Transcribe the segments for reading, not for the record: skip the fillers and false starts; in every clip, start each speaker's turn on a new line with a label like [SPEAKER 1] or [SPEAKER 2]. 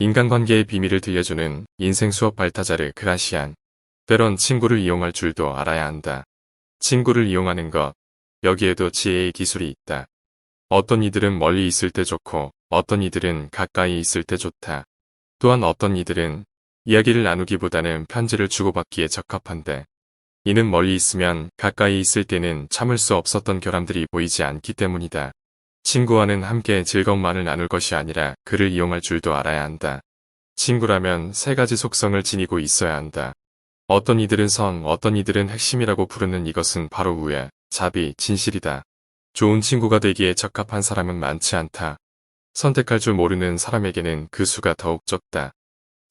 [SPEAKER 1] 인간관계의 비밀을 들려주는 인생 수업 발타자르 그라시안. 때론 친구를 이용할 줄도 알아야 한다. 친구를 이용하는 것, 여기에도 지혜의 기술이 있다. 어떤 이들은 멀리 있을 때 좋고 어떤 이들은 가까이 있을 때 좋다. 또한 어떤 이들은 이야기를 나누기보다는 편지를 주고받기에 적합한데, 이는 멀리 있으면 가까이 있을 때는 참을 수 없었던 결함들이 보이지 않기 때문이다. 친구와는 함께 즐거움만을 나눌 것이 아니라 그를 이용할 줄도 알아야 한다. 친구라면 세 가지 속성을 지니고 있어야 한다. 어떤 이들은 성, 어떤 이들은 핵심이라고 부르는 이것은 바로 우애, 자비, 진실이다. 좋은 친구가 되기에 적합한 사람은 많지 않다. 선택할 줄 모르는 사람에게는 그 수가 더욱 적다.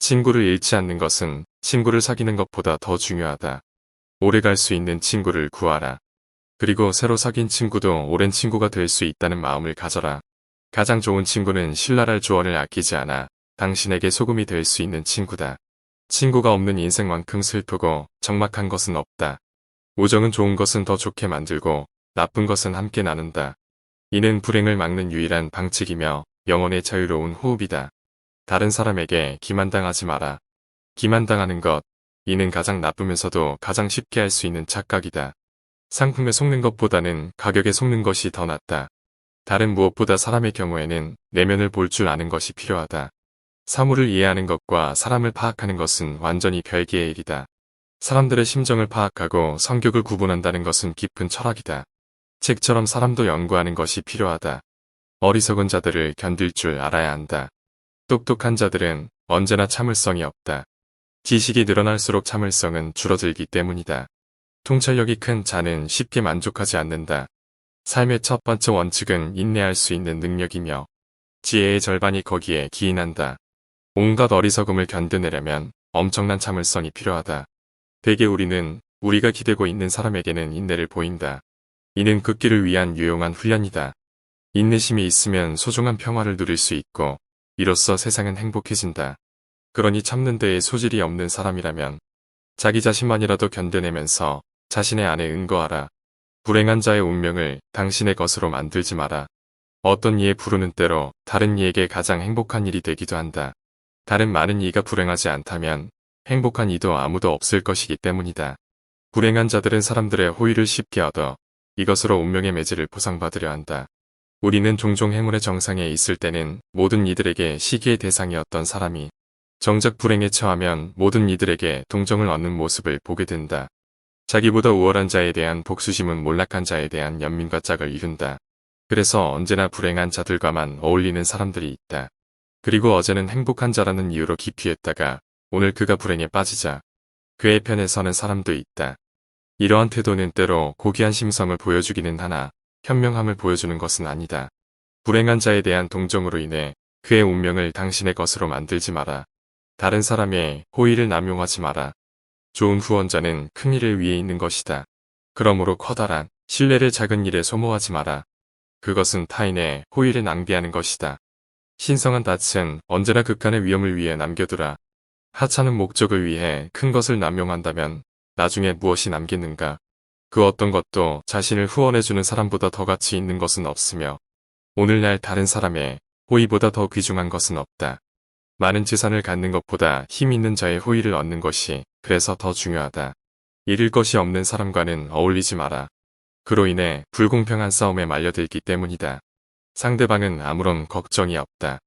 [SPEAKER 1] 친구를 잃지 않는 것은 친구를 사귀는 것보다 더 중요하다. 오래 갈 수 있는 친구를 구하라. 그리고 새로 사귄 친구도 오랜 친구가 될 수 있다는 마음을 가져라. 가장 좋은 친구는 신랄할 조언을 아끼지 않아 당신에게 소금이 될 수 있는 친구다. 친구가 없는 인생만큼 슬프고 적막한 것은 없다. 우정은 좋은 것은 더 좋게 만들고 나쁜 것은 함께 나눈다. 이는 불행을 막는 유일한 방책이며 영혼의 자유로운 호흡이다. 다른 사람에게 기만당하지 마라. 기만당하는 것, 이는 가장 나쁘면서도 가장 쉽게 할 수 있는 착각이다. 상품에 속는 것보다는 가격에 속는 것이 더 낫다. 다른 무엇보다 사람의 경우에는 내면을 볼 줄 아는 것이 필요하다. 사물을 이해하는 것과 사람을 파악하는 것은 완전히 별개의 일이다. 사람들의 심정을 파악하고 성격을 구분한다는 것은 깊은 철학이다. 책처럼 사람도 연구하는 것이 필요하다. 어리석은 자들을 견딜 줄 알아야 한다. 똑똑한 자들은 언제나 참을성이 없다. 지식이 늘어날수록 참을성은 줄어들기 때문이다. 통찰력이 큰 자는 쉽게 만족하지 않는다. 삶의 첫 번째 원칙은 인내할 수 있는 능력이며 지혜의 절반이 거기에 기인한다. 온갖 어리석음을 견뎌내려면 엄청난 참을성이 필요하다. 대개 우리는 우리가 기대고 있는 사람에게는 인내를 보인다. 이는 극기를 위한 유용한 훈련이다. 인내심이 있으면 소중한 평화를 누릴 수 있고 이로써 세상은 행복해진다. 그러니 참는 데에 소질이 없는 사람이라면 자기 자신만이라도 견뎌내면서 자신의 안에 은거하라. 불행한 자의 운명을 당신의 것으로 만들지 마라. 어떤 이의 부르는 대로 다른 이에게 가장 행복한 일이 되기도 한다. 다른 많은 이가 불행하지 않다면 행복한 이도 아무도 없을 것이기 때문이다. 불행한 자들은 사람들의 호의를 쉽게 얻어 이것으로 운명의 매질을 보상받으려 한다. 우리는 종종 행운의 정상에 있을 때는 모든 이들에게 시기의 대상이었던 사람이 정작 불행에 처하면 모든 이들에게 동정을 얻는 모습을 보게 된다. 자기보다 우월한 자에 대한 복수심은 몰락한 자에 대한 연민과 짝을 이룬다. 그래서 언제나 불행한 자들과만 어울리는 사람들이 있다. 그리고 어제는 행복한 자라는 이유로 기피했다가 오늘 그가 불행에 빠지자 그의 편에 서는 사람도 있다. 이러한 태도는 때로 고귀한 심성을 보여주기는 하나 현명함을 보여주는 것은 아니다. 불행한 자에 대한 동정으로 인해 그의 운명을 당신의 것으로 만들지 마라. 다른 사람의 호의를 남용하지 마라. 좋은 후원자는 큰 일을 위해 있는 것이다. 그러므로 커다란 신뢰를 작은 일에 소모하지 마라. 그것은 타인의 호의를 낭비하는 것이다. 신성한 낯은 언제나 극한의 위험을 위해 남겨두라. 하찮은 목적을 위해 큰 것을 남용한다면 나중에 무엇이 남겠는가. 그 어떤 것도 자신을 후원해주는 사람보다 더 가치 있는 것은 없으며 오늘날 다른 사람의 호의보다 더 귀중한 것은 없다. 많은 재산을 갖는 것보다 힘 있는 자의 호의를 얻는 것이 그래서 더 중요하다. 잃을 것이 없는 사람과는 어울리지 마라. 그로 인해 불공평한 싸움에 말려들기 때문이다. 상대방은 아무런 걱정이 없다.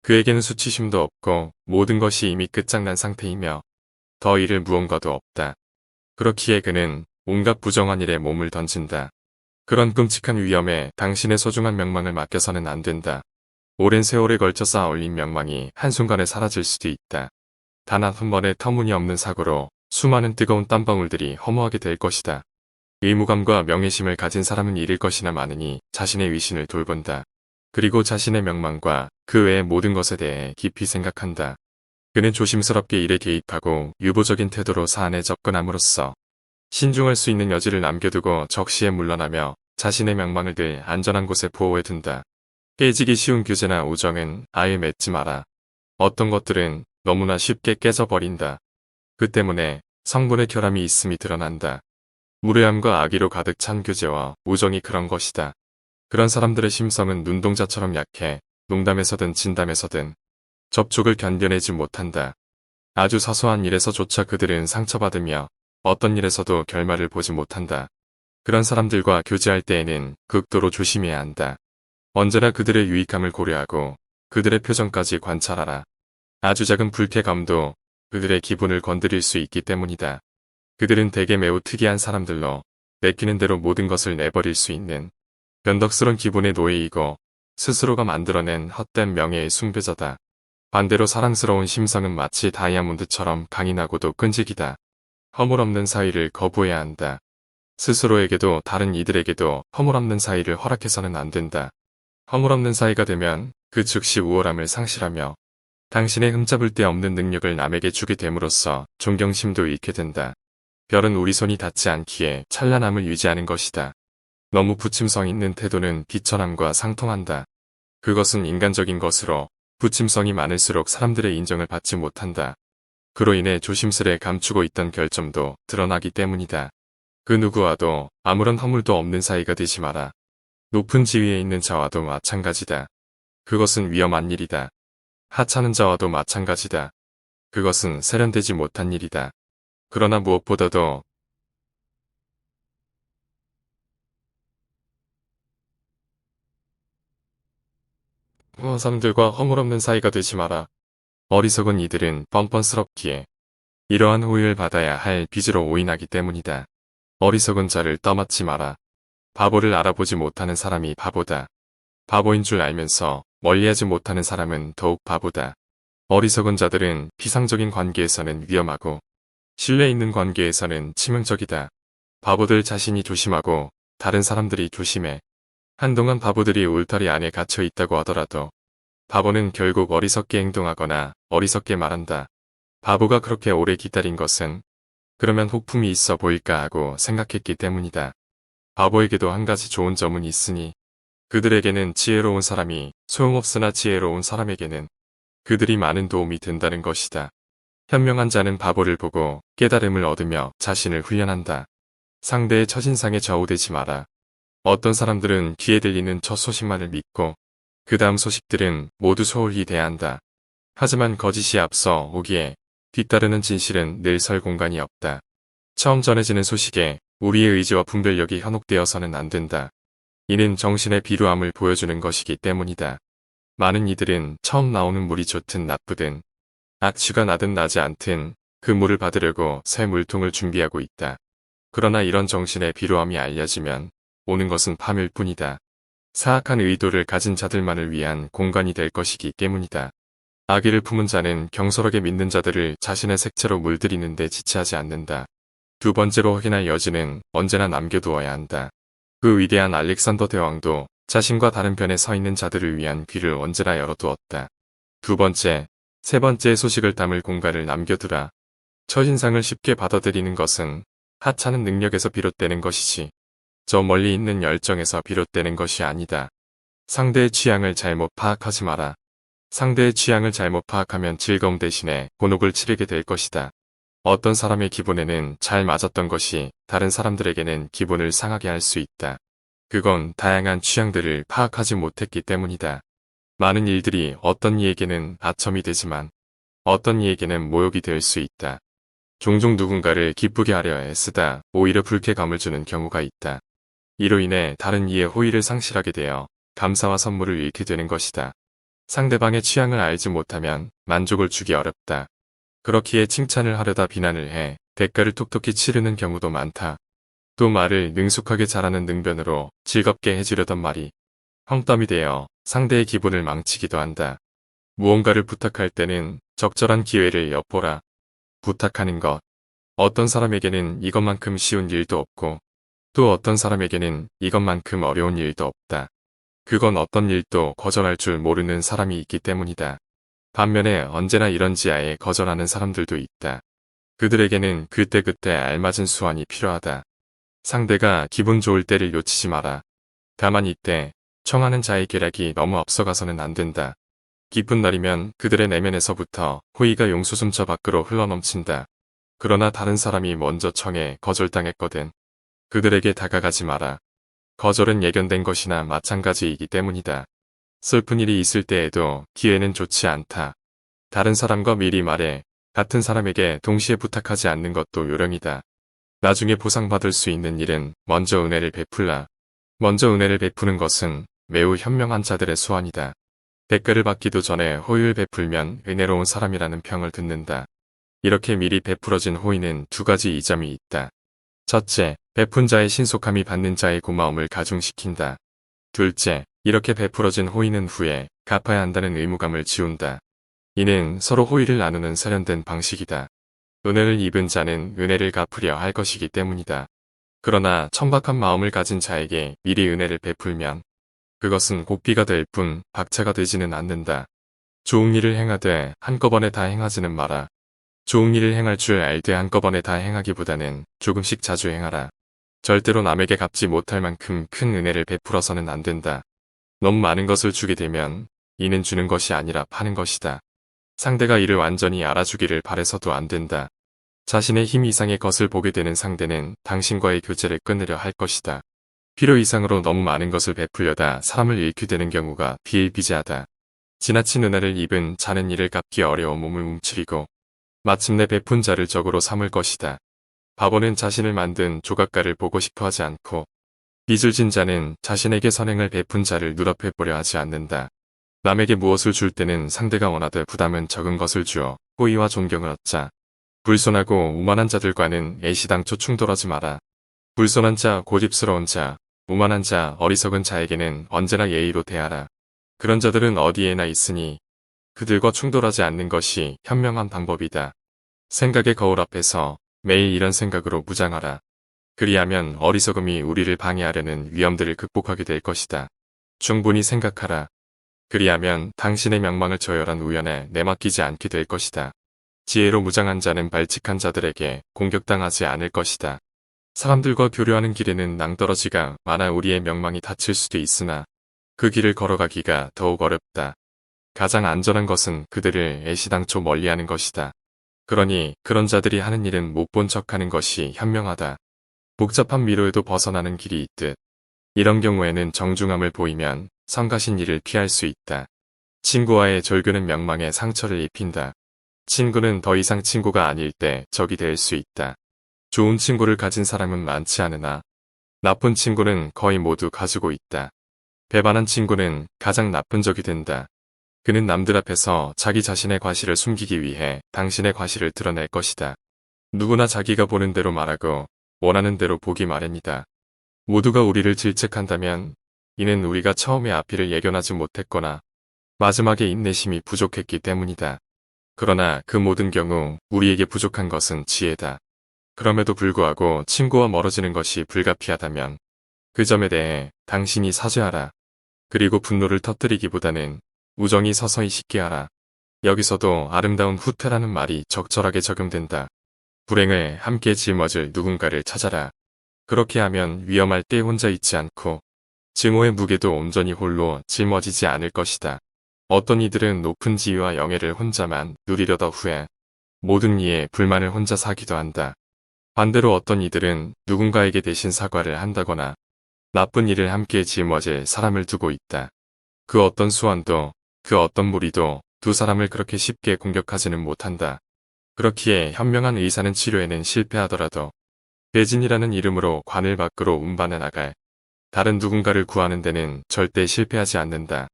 [SPEAKER 1] 그에게는 수치심도 없고 모든 것이 이미 끝장난 상태이며 더 잃을 무언가도 없다. 그렇기에 그는 온갖 부정한 일에 몸을 던진다. 그런 끔찍한 위험에 당신의 소중한 명망을 맡겨서는 안 된다. 오랜 세월에 걸쳐 쌓아 올린 명망이 한순간에 사라질 수도 있다. 단 한 번의 터무니없는 사고로 수많은 뜨거운 땀방울들이 허무하게 될 것이다. 의무감과 명예심을 가진 사람은 잃을 것이나 많으니 자신의 위신을 돌본다. 그리고 자신의 명망과 그 외의 모든 것에 대해 깊이 생각한다. 그는 조심스럽게 일에 개입하고 유보적인 태도로 사안에 접근함으로써 신중할 수 있는 여지를 남겨두고 적시에 물러나며 자신의 명망을 늘 안전한 곳에 보호해둔다. 깨지기 쉬운 규제나 우정은 아예 맺지 마라. 어떤 것들은 너무나 쉽게 깨져버린다. 그 때문에 성분의 결함이 있음이 드러난다. 무례함과 악의로 가득 찬 규제와 우정이 그런 것이다. 그런 사람들의 심성은 눈동자처럼 약해 농담에서든 진담에서든 접촉을 견뎌내지 못한다. 아주 사소한 일에서조차 그들은 상처받으며 어떤 일에서도 결말을 보지 못한다. 그런 사람들과 교제할 때에는 극도로 조심해야 한다. 언제나 그들의 유익함을 고려하고 그들의 표정까지 관찰하라. 아주 작은 불쾌감도 그들의 기분을 건드릴 수 있기 때문이다. 그들은 대개 매우 특이한 사람들로 내키는 대로 모든 것을 내버릴 수 있는 변덕스런 기분의 노예이고 스스로가 만들어낸 헛된 명예의 숭배자다. 반대로 사랑스러운 심성은 마치 다이아몬드처럼 강인하고도 끈질기다. 허물없는 사이를 거부해야 한다. 스스로에게도 다른 이들에게도 허물없는 사이를 허락해서는 안 된다. 허물없는 사이가 되면 그 즉시 우월함을 상실하며 당신의 흠잡을 데 없는 능력을 남에게 주게 됨으로써 존경심도 잃게 된다. 별은 우리 손이 닿지 않기에 찬란함을 유지하는 것이다. 너무 부침성 있는 태도는 비천함과 상통한다. 그것은 인간적인 것으로 부침성이 많을수록 사람들의 인정을 받지 못한다. 그로 인해 조심스레 감추고 있던 결점도 드러나기 때문이다. 그 누구와도 아무런 허물도 없는 사이가 되지 마라. 높은 지위에 있는 자와도 마찬가지다. 그것은 위험한 일이다. 하찮은 자와도 마찬가지다. 그것은 세련되지 못한 일이다. 그러나 무엇보다도 사람들과 허물없는 사이가 되지 마라. 어리석은 이들은 뻔뻔스럽기에 이러한 호의를 받아야 할 빚으로 오인하기 때문이다. 어리석은 자를 떠맡지 마라. 바보를 알아보지 못하는 사람이 바보다. 바보인 줄 알면서 멀리하지 못하는 사람은 더욱 바보다. 어리석은 자들은 피상적인 관계에서는 위험하고 신뢰 있는 관계에서는 치명적이다. 바보들 자신이 조심하고 다른 사람들이 조심해. 한동안 바보들이 울타리 안에 갇혀 있다고 하더라도 바보는 결국 어리석게 행동하거나 어리석게 말한다. 바보가 그렇게 오래 기다린 것은 그러면 혹품이 있어 보일까 하고 생각했기 때문이다. 바보에게도 한 가지 좋은 점은 있으니 그들에게는 지혜로운 사람이 소용없으나 지혜로운 사람에게는 그들이 많은 도움이 된다는 것이다. 현명한 자는 바보를 보고 깨달음을 얻으며 자신을 훈련한다. 상대의 첫인상에 좌우되지 마라. 어떤 사람들은 귀에 들리는 첫 소식만을 믿고 그 다음 소식들은 모두 소홀히 대한다. 하지만 거짓이 앞서 오기에 뒤따르는 진실은 늘 설 공간이 없다. 처음 전해지는 소식에 우리의 의지와 분별력이 현혹되어서는 안 된다. 이는 정신의 비루함을 보여주는 것이기 때문이다. 많은 이들은 처음 나오는 물이 좋든 나쁘든 악취가 나든 나지 않든 그 물을 받으려고 새 물통을 준비하고 있다. 그러나 이런 정신의 비루함이 알려지면 오는 것은 파멸 뿐이다. 사악한 의도를 가진 자들만을 위한 공간이 될 것이기 때문이다. 악의를 품은 자는 경솔하게 믿는 자들을 자신의 색채로 물들이는 데 지체하지 않는다. 두 번째로 확인할 여지는 언제나 남겨두어야 한다. 그 위대한 알렉산더 대왕도 자신과 다른 편에 서 있는 자들을 위한 귀를 언제나 열어두었다. 두 번째, 세 번째의 소식을 담을 공간을 남겨두라. 첫인상을 쉽게 받아들이는 것은 하찮은 능력에서 비롯되는 것이지 저 멀리 있는 열정에서 비롯되는 것이 아니다. 상대의 취향을 잘못 파악하지 마라. 상대의 취향을 잘못 파악하면 즐거움 대신에 곤혹을 치르게 될 것이다. 어떤 사람의 기분에는 잘 맞았던 것이 다른 사람들에게는 기분을 상하게 할 수 있다. 그건 다양한 취향들을 파악하지 못했기 때문이다. 많은 일들이 어떤 이에게는 아첨이 되지만 어떤 이에게는 모욕이 될 수 있다. 종종 누군가를 기쁘게 하려 애쓰다 오히려 불쾌감을 주는 경우가 있다. 이로 인해 다른 이의 호의를 상실하게 되어 감사와 선물을 잃게 되는 것이다. 상대방의 취향을 알지 못하면 만족을 주기 어렵다. 그렇기에 칭찬을 하려다 비난을 해 대가를 톡톡히 치르는 경우도 많다. 또 말을 능숙하게 잘하는 능변으로 즐겁게 해주려던 말이 헝땀이 되어 상대의 기분을 망치기도 한다. 무언가를 부탁할 때는 적절한 기회를 엿보라. 부탁하는 것. 어떤 사람에게는 이것만큼 쉬운 일도 없고 또 어떤 사람에게는 이것만큼 어려운 일도 없다. 그건 어떤 일도 거절할 줄 모르는 사람이 있기 때문이다. 반면에 언제나 이런 지하에 거절하는 사람들도 있다. 그들에게는 그때그때 알맞은 수완이 필요하다. 상대가 기분 좋을 때를 놓치지 마라. 다만 이때 청하는 자의 계략이 너무 앞서가서는 안 된다. 기쁜 날이면 그들의 내면에서부터 호의가 용수숨처 밖으로 흘러넘친다. 그러나 다른 사람이 먼저 청해 거절당했거든. 그들에게 다가가지 마라. 거절은 예견된 것이나 마찬가지이기 때문이다. 슬픈 일이 있을 때에도 기회는 좋지 않다. 다른 사람과 미리 말해 같은 사람에게 동시에 부탁하지 않는 것도 요령이다. 나중에 보상받을 수 있는 일은 먼저 은혜를 베풀라. 먼저 은혜를 베푸는 것은 매우 현명한 자들의 수완이다. 대가를 받기도 전에 호의를 베풀면 은혜로운 사람이라는 평을 듣는다. 이렇게 미리 베풀어진 호의는 두 가지 이점이 있다. 첫째, 베푼 자의 신속함이 받는 자의 고마움을 가중시킨다. 둘째, 이렇게 베풀어진 호의는 후에 갚아야 한다는 의무감을 지운다. 이는 서로 호의를 나누는 세련된 방식이다. 은혜를 입은 자는 은혜를 갚으려 할 것이기 때문이다. 그러나 천박한 마음을 가진 자에게 미리 은혜를 베풀면 그것은 고삐가 될 뿐 박차가 되지는 않는다. 좋은 일을 행하되 한꺼번에 다 행하지는 마라. 좋은 일을 행할 줄 알되 한꺼번에 다 행하기보다는 조금씩 자주 행하라. 절대로 남에게 갚지 못할 만큼 큰 은혜를 베풀어서는 안 된다. 너무 많은 것을 주게 되면 이는 주는 것이 아니라 파는 것이다. 상대가 이를 완전히 알아주기를 바래서도 안 된다. 자신의 힘 이상의 것을 보게 되는 상대는 당신과의 교제를 끊으려 할 것이다. 필요 이상으로 너무 많은 것을 베풀려다 사람을 잃게 되는 경우가 비일비재하다. 지나친 은혜를 입은 자는 이를 갚기 어려워 몸을 움츠리고 마침내 베푼 자를 적으로 삼을 것이다. 바보는 자신을 만든 조각가를 보고 싶어 하지 않고 빚을 진 자는 자신에게 선행을 베푼 자를 눈앞에 보려 하지 않는다. 남에게 무엇을 줄 때는 상대가 원하되 부담은 적은 것을 주어 호의와 존경을 얻자. 불손하고 오만한 자들과는 애시당초 충돌하지 마라. 불손한 자, 고집스러운 자, 오만한 자, 어리석은 자에게는 언제나 예의로 대하라. 그런 자들은 어디에나 있으니 그들과 충돌하지 않는 것이 현명한 방법이다. 생각의 거울 앞에서 매일 이런 생각으로 무장하라. 그리하면 어리석음이 우리를 방해하려는 위험들을 극복하게 될 것이다. 충분히 생각하라. 그리하면 당신의 명망을 저열한 우연에 내맡기지 않게 될 것이다. 지혜로 무장한 자는 발칙한 자들에게 공격당하지 않을 것이다. 사람들과 교류하는 길에는 낭떠러지가 많아 우리의 명망이 다칠 수도 있으나 그 길을 걸어가기가 더욱 어렵다. 가장 안전한 것은 그들을 애시당초 멀리하는 것이다. 그러니 그런 자들이 하는 일은 못 본 척하는 것이 현명하다. 복잡한 미로에도 벗어나는 길이 있듯 이런 경우에는 정중함을 보이면 성가신 일을 피할 수 있다. 친구와의 절교는 명망에 상처를 입힌다. 친구는 더 이상 친구가 아닐 때 적이 될 수 있다. 좋은 친구를 가진 사람은 많지 않으나 나쁜 친구는 거의 모두 가지고 있다. 배반한 친구는 가장 나쁜 적이 된다. 그는 남들 앞에서 자기 자신의 과실을 숨기기 위해 당신의 과실을 드러낼 것이다. 누구나 자기가 보는 대로 말하고 원하는 대로 보기 마련이다. 모두가 우리를 질책한다면 이는 우리가 처음에 앞일을 예견하지 못했거나 마지막에 인내심이 부족했기 때문이다. 그러나 그 모든 경우 우리에게 부족한 것은 지혜다. 그럼에도 불구하고 친구와 멀어지는 것이 불가피하다면 그 점에 대해 당신이 사죄하라. 그리고 분노를 터뜨리기보다는 우정이 서서히 식게 하라. 여기서도 아름다운 후퇴라는 말이 적절하게 적용된다. 불행을 함께 짊어질 누군가를 찾아라. 그렇게 하면 위험할 때 혼자 있지 않고 증오의 무게도 온전히 홀로 짊어지지 않을 것이다. 어떤 이들은 높은 지위와 영예를 혼자만 누리려다 후에 모든 이에 불만을 혼자 사기도 한다. 반대로 어떤 이들은 누군가에게 대신 사과를 한다거나 나쁜 일을 함께 짊어질 사람을 두고 있다. 그 어떤 수완도 그 어떤 무리도 두 사람을 그렇게 쉽게 공격하지는 못한다. 그렇기에 현명한 의사는 치료에는 실패하더라도 배진이라는 이름으로 관을 밖으로 운반해 나갈 다른 누군가를 구하는 데는 절대 실패하지 않는다.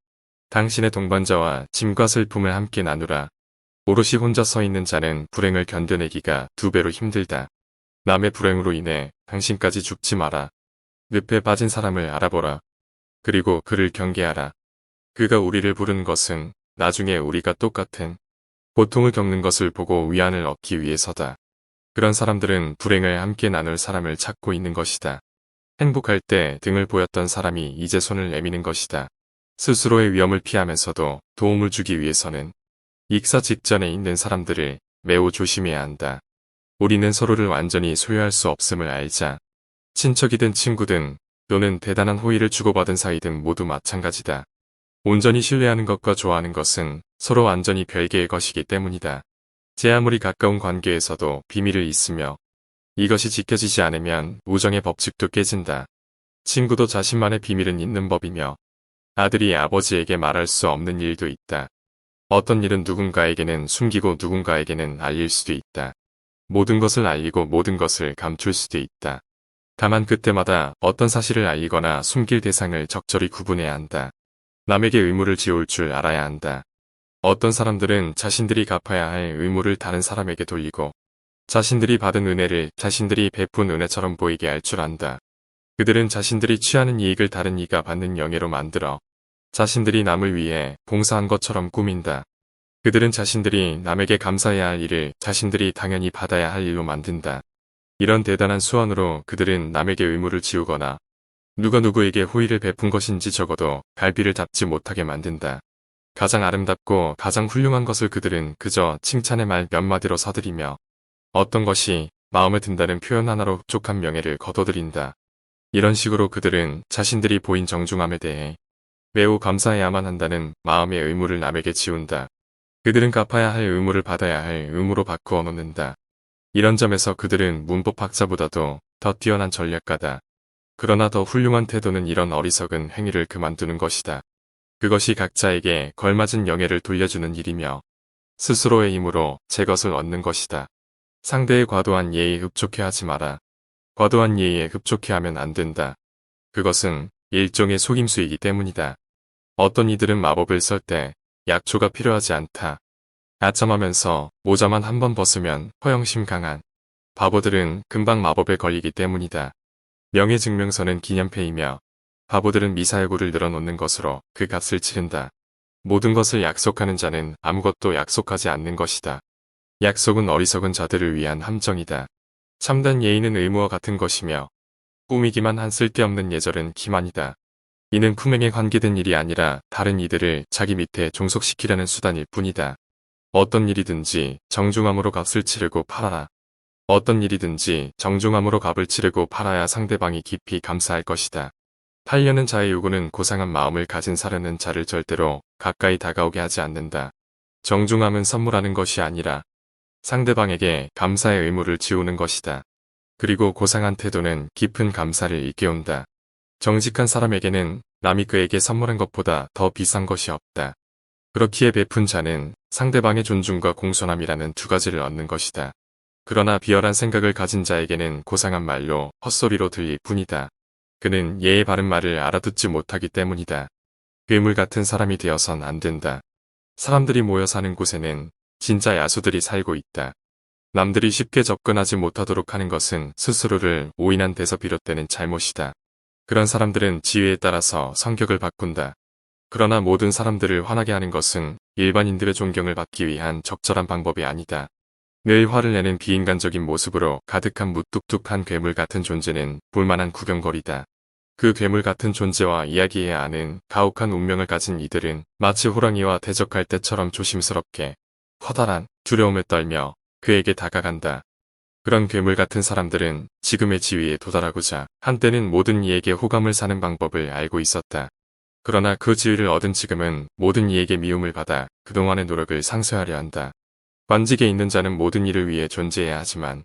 [SPEAKER 1] 당신의 동반자와 짐과 슬픔을 함께 나누라. 오롯이 혼자 서 있는 자는 불행을 견뎌내기가 2배로 힘들다. 남의 불행으로 인해 당신까지 죽지 마라. 늪에 빠진 사람을 알아보라. 그리고 그를 경계하라. 그가 우리를 부른 것은 나중에 우리가 똑같은 고통을 겪는 것을 보고 위안을 얻기 위해서다. 그런 사람들은 불행을 함께 나눌 사람을 찾고 있는 것이다. 행복할 때 등을 보였던 사람이 이제 손을 내미는 것이다. 스스로의 위험을 피하면서도 도움을 주기 위해서는 익사 직전에 있는 사람들을 매우 조심해야 한다. 우리는 서로를 완전히 소유할 수 없음을 알자. 친척이든 친구든 또는 대단한 호의를 주고받은 사이든 모두 마찬가지다. 온전히 신뢰하는 것과 좋아하는 것은 서로 완전히 별개의 것이기 때문이다. 제 아무리 가까운 관계에서도 비밀을 잇으며 이것이 지켜지지 않으면 우정의 법칙도 깨진다. 친구도 자신만의 비밀은 있는 법이며 아들이 아버지에게 말할 수 없는 일도 있다. 어떤 일은 누군가에게는 숨기고 누군가에게는 알릴 수도 있다. 모든 것을 알리고 모든 것을 감출 수도 있다. 다만 그때마다 어떤 사실을 알리거나 숨길 대상을 적절히 구분해야 한다. 남에게 의무를 지울 줄 알아야 한다. 어떤 사람들은 자신들이 갚아야 할 의무를 다른 사람에게 돌리고 자신들이 받은 은혜를 자신들이 베푼 은혜처럼 보이게 할 줄 안다. 그들은 자신들이 취하는 이익을 다른 이가 받는 영예로 만들어 자신들이 남을 위해 봉사한 것처럼 꾸민다. 그들은 자신들이 남에게 감사해야 할 일을 자신들이 당연히 받아야 할 일로 만든다. 이런 대단한 수완으로 그들은 남에게 의무를 지우거나 누가 누구에게 호의를 베푼 것인지 적어도 갈피를 잡지 못하게 만든다. 가장 아름답고 가장 훌륭한 것을 그들은 그저 칭찬의 말 몇 마디로 서두르며 어떤 것이 마음에 든다는 표현 하나로 흡족한 명예를 거둬들인다. 이런 식으로 그들은 자신들이 보인 정중함에 대해 매우 감사해야만 한다는 마음의 의무를 남에게 지운다. 그들은 갚아야 할 의무를 받아야 할 의무로 바꾸어 놓는다. 이런 점에서 그들은 문법학자보다도 더 뛰어난 전략가다. 그러나 더 훌륭한 태도는 이런 어리석은 행위를 그만두는 것이다. 그것이 각자에게 걸맞은 영예를 돌려주는 일이며 스스로의 힘으로 제 것을 얻는 것이다. 상대의 과도한 예의에 흡족해하지 마라. 과도한 예의에 흡족해하면 안 된다. 그것은 일종의 속임수이기 때문이다. 어떤 이들은 마법을 쓸 때 약초가 필요하지 않다. 아첨하면서 모자만 한 번 벗으면 허영심 강한 바보들은 금방 마법에 걸리기 때문이다. 명예증명서는 기념패이며 바보들은 미사여구를 늘어놓는 것으로 그 값을 치른다. 모든 것을 약속하는 자는 아무것도 약속하지 않는 것이다. 약속은 어리석은 자들을 위한 함정이다. 참된 예의는 의무와 같은 것이며 꾸미기만 한 쓸데없는 예절은 기만이다. 이는 품행에 관계된 일이 아니라 다른 이들을 자기 밑에 종속시키려는 수단일 뿐이다. 어떤 일이든지 정중함으로 값을 치르고 팔아라. 어떤 일이든지 정중함으로 값을 치르고 팔아야 상대방이 깊이 감사할 것이다. 팔려는 자의 요구는 고상한 마음을 가진 사려는 자를 절대로 가까이 다가오게 하지 않는다. 정중함은 선물하는 것이 아니라 상대방에게 감사의 의무를 지우는 것이다. 그리고 고상한 태도는 깊은 감사를 일깨운다. 정직한 사람에게는 남이 그에게 선물한 것보다 더 비싼 것이 없다. 그렇기에 베푼 자는 상대방의 존중과 공손함이라는 두 가지를 얻는 것이다. 그러나 비열한 생각을 가진 자에게는 고상한 말로 헛소리로 들릴 뿐이다. 그는 예의 바른 말을 알아듣지 못하기 때문이다. 괴물 같은 사람이 되어선 안 된다. 사람들이 모여 사는 곳에는 진짜 야수들이 살고 있다. 남들이 쉽게 접근하지 못하도록 하는 것은 스스로를 오인한 데서 비롯되는 잘못이다. 그런 사람들은 지위에 따라서 성격을 바꾼다. 그러나 모든 사람들을 화나게 하는 것은 일반인들의 존경을 받기 위한 적절한 방법이 아니다. 늘 화를 내는 비인간적인 모습으로 가득한 무뚝뚝한 괴물 같은 존재는 볼만한 구경거리다. 그 괴물 같은 존재와 이야기해야 하는 가혹한 운명을 가진 이들은 마치 호랑이와 대적할 때처럼 조심스럽게 커다란 두려움을 떨며 그에게 다가간다. 그런 괴물 같은 사람들은 지금의 지위에 도달하고자 한때는 모든 이에게 호감을 사는 방법을 알고 있었다. 그러나 그 지위를 얻은 지금은 모든 이에게 미움을 받아 그동안의 노력을 상쇄하려 한다. 관직에 있는 자는 모든 일을 위해 존재해야 하지만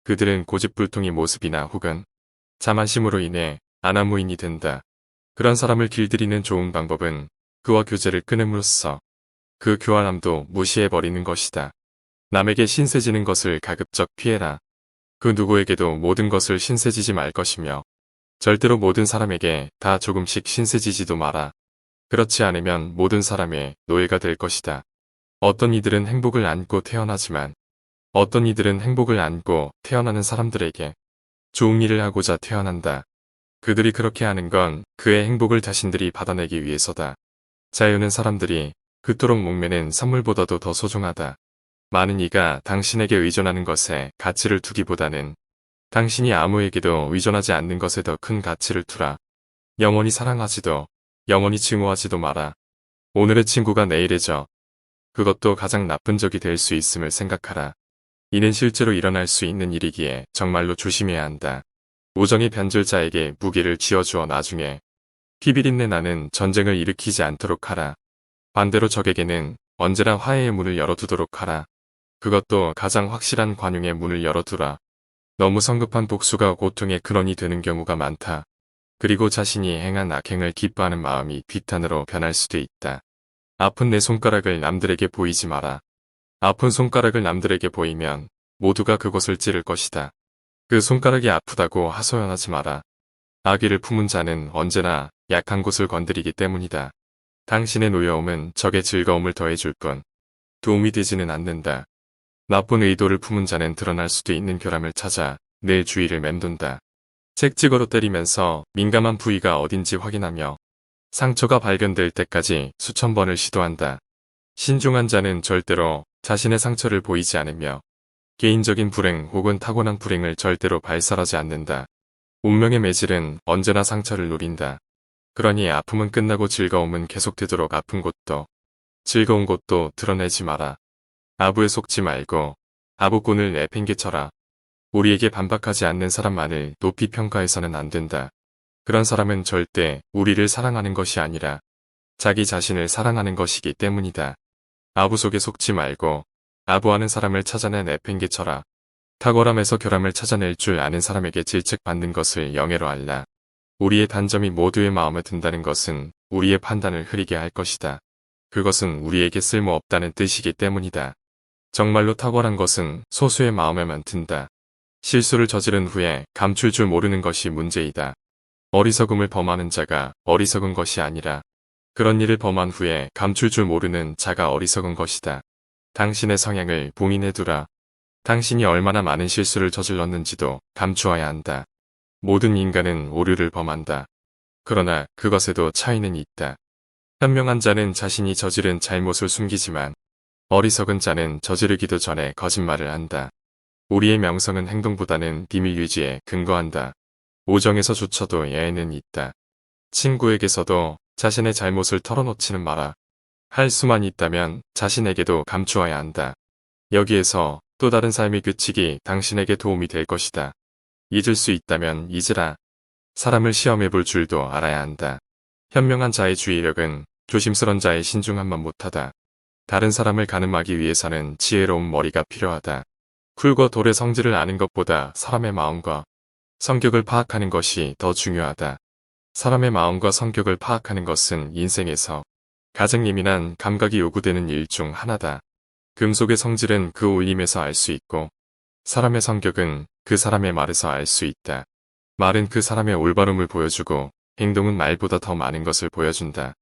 [SPEAKER 1] 그들은 고집불통의 모습이나 혹은 자만심으로 인해 아나무인이 된다. 그런 사람을 길들이는 좋은 방법은 그와 교제를 끊음으로써 그 교활함도 무시해버리는 것이다. 남에게 신세지는 것을 가급적 피해라. 그 누구에게도 모든 것을 신세지지 말 것이며 절대로 모든 사람에게 다 조금씩 신세지지도 마라. 그렇지 않으면 모든 사람의 노예가 될 것이다. 어떤 이들은 행복을 안고 태어나지만 어떤 이들은 행복을 안고 태어나는 사람들에게 좋은 일을 하고자 태어난다. 그들이 그렇게 하는 건 그의 행복을 자신들이 받아내기 위해서다. 자유는 사람들이 그토록 목매는 선물보다도 더 소중하다. 많은 이가 당신에게 의존하는 것에 가치를 두기보다는 당신이 아무에게도 의존하지 않는 것에 더 큰 가치를 두라. 영원히 사랑하지도 영원히 증오하지도 마라. 오늘의 친구가 내일의 적, 그것도 가장 나쁜 적이 될 수 있음을 생각하라. 이는 실제로 일어날 수 있는 일이기에 정말로 조심해야 한다. 우정의 변절자에게 무기를 쥐어주어 나중에 피비린내 나는 전쟁을 일으키지 않도록 하라. 반대로 적에게는 언제나 화해의 문을 열어두도록 하라. 그것도 가장 확실한 관용의 문을 열어두라. 너무 성급한 복수가 고통의 근원이 되는 경우가 많다. 그리고 자신이 행한 악행을 기뻐하는 마음이 비탄으로 변할 수도 있다. 아픈 내 손가락을 남들에게 보이지 마라. 아픈 손가락을 남들에게 보이면 모두가 그곳을 찌를 것이다. 그 손가락이 아프다고 하소연하지 마라. 아기를 품은 자는 언제나 약한 곳을 건드리기 때문이다. 당신의 노여움은 적의 즐거움을 더해줄 뿐 도움이 되지는 않는다. 나쁜 의도를 품은 자는 드러날 수도 있는 결함을 찾아 늘 주의를 맴돈다. 책찍어로 때리면서 민감한 부위가 어딘지 확인하며 상처가 발견될 때까지 수천 번을 시도한다. 신중한 자는 절대로 자신의 상처를 보이지 않으며 개인적인 불행 혹은 타고난 불행을 절대로 발설하지 않는다. 운명의 매질은 언제나 상처를 노린다. 그러니 아픔은 끝나고 즐거움은 계속되도록 아픈 곳도 즐거운 곳도 드러내지 마라. 아부에 속지 말고 아부꾼을 내팽개쳐라. 우리에게 반박하지 않는 사람만을 높이 평가해서는 안 된다. 그런 사람은 절대 우리를 사랑하는 것이 아니라 자기 자신을 사랑하는 것이기 때문이다. 아부 속에 속지 말고 아부하는 사람을 찾아내 내팽개쳐라. 탁월함에서 결함을 찾아낼 줄 아는 사람에게 질책받는 것을 영예로 알라. 우리의 단점이 모두의 마음에 든다는 것은 우리의 판단을 흐리게 할 것이다. 그것은 우리에게 쓸모없다는 뜻이기 때문이다. 정말로 탁월한 것은 소수의 마음에만 든다. 실수를 저지른 후에 감출 줄 모르는 것이 문제이다. 어리석음을 범하는 자가 어리석은 것이 아니라 그런 일을 범한 후에 감출 줄 모르는 자가 어리석은 것이다. 당신의 성향을 봉인해두라. 당신이 얼마나 많은 실수를 저질렀는지도 감추어야 한다. 모든 인간은 오류를 범한다. 그러나 그것에도 차이는 있다. 현명한 자는 자신이 저지른 잘못을 숨기지만 어리석은 자는 저지르기도 전에 거짓말을 한다. 우리의 명성은 행동보다는 비밀 유지에 근거한다. 오정에서조차도 예에는 있다. 친구에게서도 자신의 잘못을 털어놓지는 마라. 할 수만 있다면 자신에게도 감추어야 한다. 여기에서 또 다른 삶의 규칙이 당신에게 도움이 될 것이다. 잊을 수 있다면 잊으라. 사람을 시험해 볼 줄도 알아야 한다. 현명한 자의 주의력은 조심스런 자의 신중함만 못하다. 다른 사람을 가늠하기 위해서는 지혜로운 머리가 필요하다. 풀과 돌의 성질을 아는 것보다 사람의 마음과 성격을 파악하는 것이 더 중요하다. 사람의 마음과 성격을 파악하는 것은 인생에서 가장 예민한 감각이 요구되는 일 중 하나다. 금속의 성질은 그 울림에서 알 수 있고 사람의 성격은 그 사람의 말에서 알 수 있다. 말은 그 사람의 올바름을 보여주고 행동은 말보다 더 많은 것을 보여준다.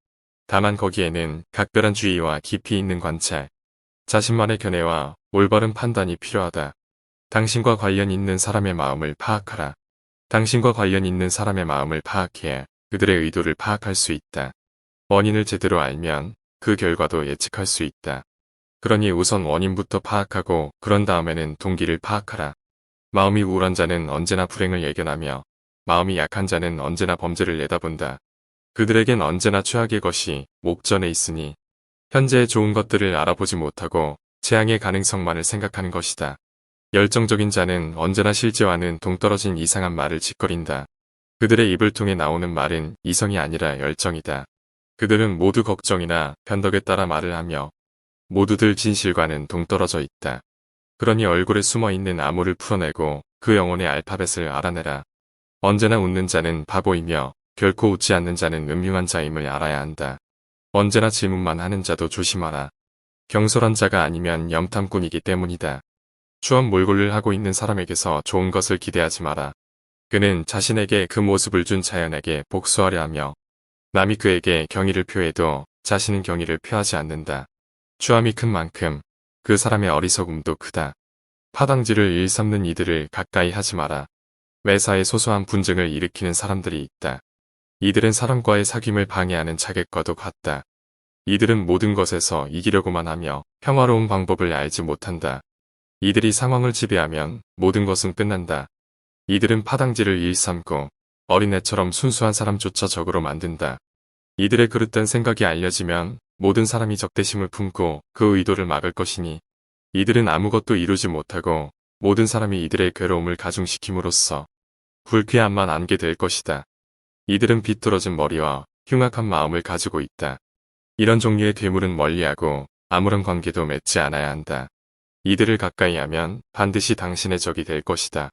[SPEAKER 1] 다만 거기에는 각별한 주의와 깊이 있는 관찰, 자신만의 견해와 올바른 판단이 필요하다. 당신과 관련 있는 사람의 마음을 파악하라. 당신과 관련 있는 사람의 마음을 파악해야 그들의 의도를 파악할 수 있다. 원인을 제대로 알면 그 결과도 예측할 수 있다. 그러니 우선 원인부터 파악하고 그런 다음에는 동기를 파악하라. 마음이 우울한 자는 언제나 불행을 예견하며 마음이 약한 자는 언제나 범죄를 내다본다. 그들에겐 언제나 최악의 것이 목전에 있으니 현재의 좋은 것들을 알아보지 못하고 재앙의 가능성만을 생각하는 것이다. 열정적인 자는 언제나 실제와는 동떨어진 이상한 말을 짓거린다. 그들의 입을 통해 나오는 말은 이성이 아니라 열정이다. 그들은 모두 걱정이나 변덕에 따라 말을 하며 모두들 진실과는 동떨어져 있다. 그러니 얼굴에 숨어있는 암호를 풀어내고 그 영혼의 알파벳을 알아내라. 언제나 웃는 자는 바보이며 결코 웃지 않는 자는 음흉한 자임을 알아야 한다. 언제나 질문만 하는 자도 조심하라. 경솔한 자가 아니면 염탐꾼이기 때문이다. 추한 몰골을 하고 있는 사람에게서 좋은 것을 기대하지 마라. 그는 자신에게 그 모습을 준 자연에게 복수하려 하며 남이 그에게 경의를 표해도 자신은 경의를 표하지 않는다. 추함이 큰 만큼 그 사람의 어리석음도 크다. 파당지를 일삼는 이들을 가까이 하지 마라. 매사에 소소한 분쟁을 일으키는 사람들이 있다. 이들은 사람과의 사귐을 방해하는 자객과도 같다. 이들은 모든 것에서 이기려고만 하며 평화로운 방법을 알지 못한다. 이들이 상황을 지배하면 모든 것은 끝난다. 이들은 파당지를 일삼고 어린애처럼 순수한 사람조차 적으로 만든다. 이들의 그릇된 생각이 알려지면 모든 사람이 적대심을 품고 그 의도를 막을 것이니 이들은 아무것도 이루지 못하고 모든 사람이 이들의 괴로움을 가중시킴으로써 불쾌함만 안게 될 것이다. 이들은 비뚤어진 머리와 흉악한 마음을 가지고 있다. 이런 종류의 괴물은 멀리하고 아무런 관계도 맺지 않아야 한다. 이들을 가까이 하면 반드시 당신의 적이 될 것이다.